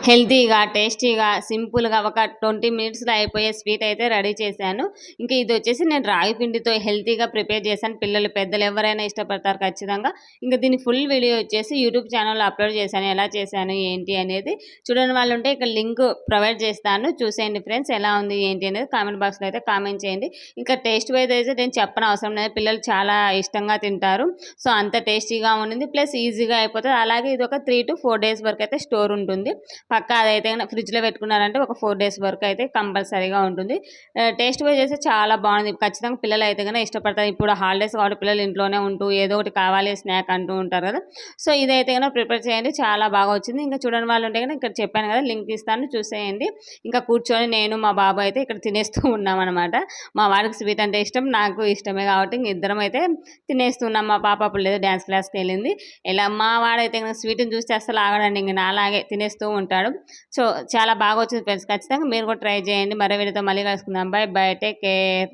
హెల్తీగా, టేస్టీగా, సింపుల్‌గా ఒక 20 మినిట్స్‌లో అయిపోయే స్వీట్ అయితే రెడీ చేశాను. ఇంకా ఇదొచ్చేసి నేను రాగి పిండితో హెల్తీగా ప్రిపేర్ చేశాను. పిల్లలు, పెద్దలు ఎవరైనా ఇష్టపడతారు ఖచ్చితంగా. ఇంక దీని ఫుల్ వీడియో వచ్చేసి యూట్యూబ్ ఛానెల్‌లో అప్‌లోడ్ చేశాను. ఎలా చేశాను, ఏంటి అనేది. చూడని వాళ్ళుంటే ఇక్కడ లింక్ ప్రొవైడ్ చేస్తాను. చూసేయండి ఫ్రెండ్స్. ఎలా ఉంది, ఏంటి అనేది కామెంట్ బాక్స్‌లో అయితే కామెంట్ చేయండి. ఇంకా టేస్ట్ వైస్ అయితే నేను చెప్పనవసరం లేదు. పిల్లలు చాలా ఇష్టంగా తింటారు. సో, అంత టేస్టీగా ఉండింది. ప్లస్ ఈజీగా అయిపోతది. అలాగే ఇదొక 3-4 డేస్ వరకైతే స్టోర్ ఉంటుంది. పక్కా అదైతే గన ఫ్రిడ్జ్‌లో పెట్టుకున్నారంటే ఒక 4 డేస్ వరకైతే కంపల్సరీగా ఉంటుంది. టేస్ట్ వైస్ అయితే చాలా బాగుంది. ఖచ్చితంగా పిల్లలైతే గన ఇష్టపడతారు. ఇప్పుడు హాలిడేస్ కాబట్టి పిల్లలు ఇంట్లోనే ఉంటూ ఏదో ఒకటి కావాలి స్నాక్ అంటూ ఉంటారు కదా! సో, ఇదైతే గన ప్రిపేర్ చేయండి. చాలా బాగా వచ్చింది. ఇంకా చూడని వాళ్ళు ఉంటే గన ఇక్కడ చెప్పాను కదా! లింక్ ఇస్తాను చూసేయండి. ఇంకా కూర్చొని నేను, మా బాబు అయితే ఇక్కడ తినేస్తూ ఉన్నామనమాట. మా వాడికి స్వీట్ అంటే ఇష్టం. నాకు ఇష్టమే కాబట్టి ఇంక ఇద్దరం అయితే తినేస్తున్నాం. మా పాప అప్పుడు లేదు, డాన్స్ క్లాస్‌కెళ్ళింది. ఇలా మా వాడైతే గనక స్వీట్‌ని చూస్తే అస్సలు ఆగడండి. ఇంక నాలాగే తినేస్తూ ఉంటాడు. సో, చాలా బాగా వచ్చింది ఫ్రెండ్స్. ఖచ్చితంగా మీరు కూడా ట్రై చేయండి. మరో వీడియోతో మళ్ళీ కలుసుకుందాం. By by. Take care.